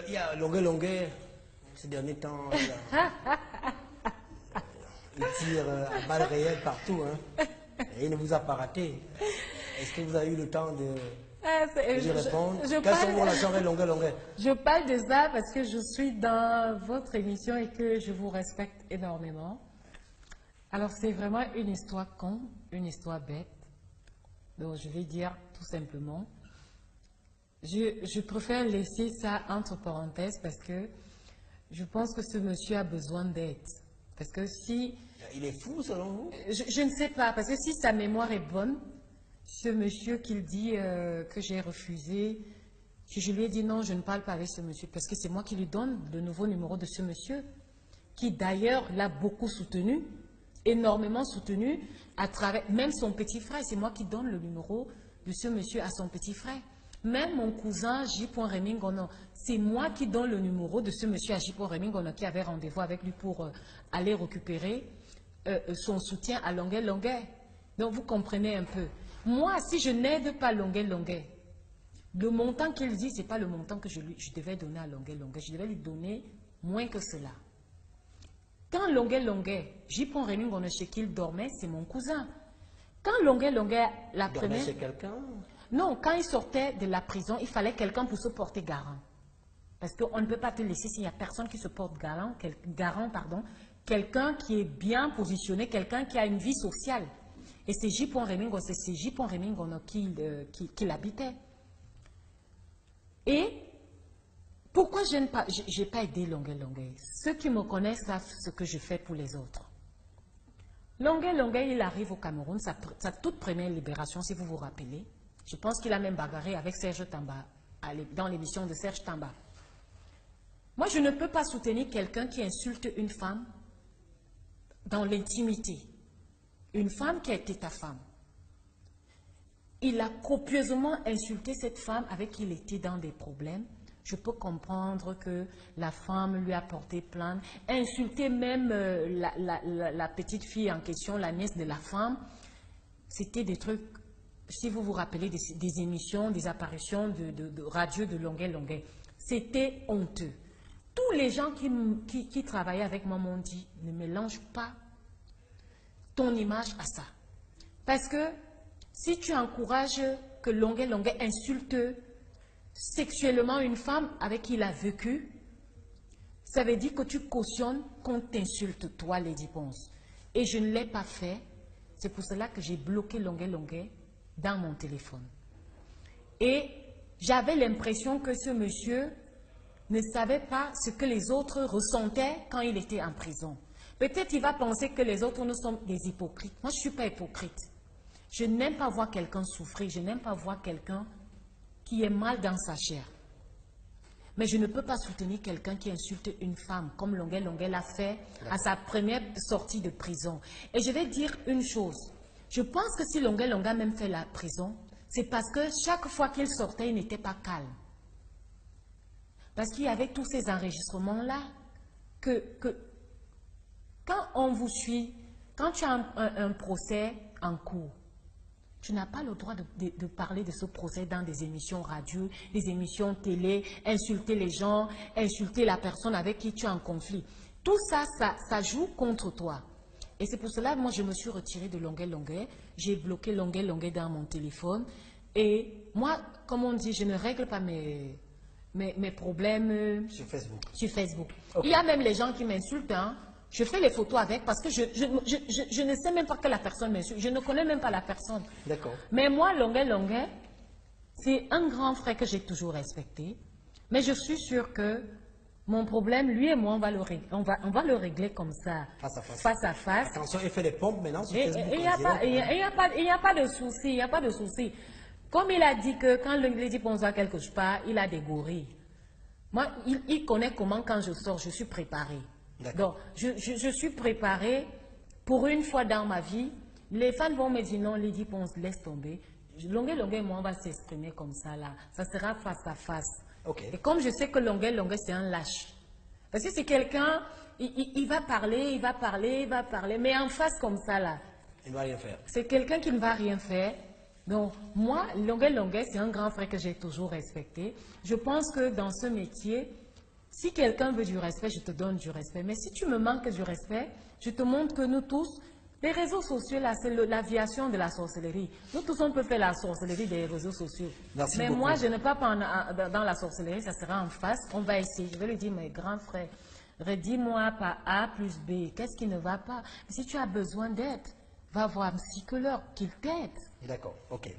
Il y a longueur, ces derniers temps, il tire à balles réelles partout, hein, et il ne vous a pas raté. Est-ce que vous avez eu le temps de répondre? Quelles sont vos relations avec longueur? Je parle de ça parce que je suis dans votre émission et que je vous respecte énormément. Alors, c'est vraiment une histoire con, une histoire bête. Donc, je vais dire tout simplement. Je préfère laisser ça entre parenthèses parce que je pense que ce monsieur a besoin d'aide. Parce que si... Il est fou, selon vous? Je ne sais pas, parce que si sa mémoire est bonne, ce monsieur qu'il dit que j'ai refusé, si je lui ai dit non, je ne parle pas avec ce monsieur, parce que c'est moi qui lui donne le nouveau numéro de ce monsieur, qui d'ailleurs l'a beaucoup soutenu, énormément soutenu, à travers, même son petit frère, c'est moi qui donne le numéro de ce monsieur à son petit frère. Même mon cousin J. Remingono, c'est moi qui donne le numéro de ce monsieur à J. Remingono qui avait rendez-vous avec lui pour aller récupérer son soutien à Longuet. Donc vous comprenez un peu. Moi, si je n'aide pas Longuet, le montant qu'il dit, ce n'est pas le montant que je devais donner à Longuet. Je devais lui donner moins que cela. Quand Longuet, J. Remingono chez qui il dormait, c'est mon cousin. Quand Longuet la première... chez quelqu'un? Non, quand il sortait de la prison, il fallait quelqu'un pour se porter garant. Parce qu'on ne peut pas te laisser s'il n'y a personne qui se porte garant, quelqu'un qui est bien positionné, quelqu'un qui a une vie sociale. Et c'est J. Remingono, c'est J. Remingono qui l'habitait. Et pourquoi je n'ai pas aidé Longuet? Ceux qui me connaissent savent ce que je fais pour les autres. Longuet, il arrive au Cameroun, sa toute première libération, si vous vous rappelez. Je pense qu'il a même bagarré avec Serge Tamba, dans l'émission de Serge Tamba. Moi, je ne peux pas soutenir quelqu'un qui insulte une femme dans l'intimité. Une femme qui a été ta femme. Il a copieusement insulté cette femme avec qui il était dans des problèmes. Je peux comprendre que la femme lui a porté plainte, insulté même la petite fille en question, la nièce de la femme. C'était des trucs, si vous vous rappelez des émissions, des apparitions de radio de Longuet. C'était honteux. Tous les gens qui travaillaient avec moi m'ont dit, ne mélange pas ton image à ça. Parce que si tu encourages que Longuet insulte sexuellement une femme avec qui il a vécu, ça veut dire que tu cautionnes qu'on t'insulte, toi, Lady Ponce. Et je ne l'ai pas fait. C'est pour cela que j'ai bloqué Longuet dans mon téléphone. Et j'avais l'impression que ce monsieur ne savait pas ce que les autres ressentaient quand il était en prison. Peut-être il va penser que les autres, nous sommes des hypocrites. Moi, je ne suis pas hypocrite. Je n'aime pas voir quelqu'un souffrir. Je n'aime pas voir quelqu'un qui est mal dans sa chair. Mais je ne peux pas soutenir quelqu'un qui insulte une femme, comme Longuet l'a fait à sa première sortie de prison. Et je vais dire une chose. Je pense que si Longuet a même fait la prison, c'est parce que chaque fois qu'il sortait, il n'était pas calme. Parce qu'il y avait tous ces enregistrements-là que quand on vous suit, quand tu as un procès en cours, tu n'as pas le droit de parler de ce procès dans des émissions radio, des émissions télé, insulter les gens, insulter la personne avec qui tu es en conflit. Tout ça, ça joue contre toi. Et c'est pour cela que moi, je me suis retirée de Longuet. J'ai bloqué Longuet dans mon téléphone. Et moi, comme on dit, je ne règle pas mes problèmes sur Facebook. Okay. Il y a même les gens qui m'insultent, hein. Je fais les photos avec parce que je ne sais même pas que la personne m'insulte. Je ne connais même pas la personne. D'accord. Mais moi, Longuet, c'est un grand frère que j'ai toujours respecté. Mais je suis sûre que mon problème, lui et moi, on va le régler comme ça. Face à face. Attention, il fait des pompes maintenant sur Facebook. Il n'y a pas de souci. Il n'y a pas de souci. Comme il a dit que quand Lady pense à quelque chose, il a des gorilles. Moi, il connaît comment quand je sors, je suis préparée. Donc, je suis préparée pour une fois dans ma vie. Les fans vont me dire non, Lady Ponce, laisse tomber. Longuet et moi, on va s'exprimer comme ça là. Ça sera face à face. Okay. Et comme je sais que Longuet, c'est un lâche. Parce que c'est quelqu'un, il va parler, mais en face comme ça là. Il ne va rien faire. C'est quelqu'un qui ne va rien faire. Donc, moi, Longuet, c'est un grand frère que j'ai toujours respecté. Je pense que dans ce métier, si quelqu'un veut du respect, je te donne du respect. Mais si tu me manques du respect, je te montre que nous tous, les réseaux sociaux, là, c'est l'aviation de la sorcellerie. Nous tous, on peut faire la sorcellerie des réseaux sociaux. Merci mais beaucoup. Moi, je ne pas dans la sorcellerie, ça sera en face. On va essayer. Je vais lui dire, mes grands frères, redis-moi par A plus B, qu'est-ce qui ne va pas? Si tu as besoin d'aide, va voir un psychologue, qu'il t'aide. D'accord, ok.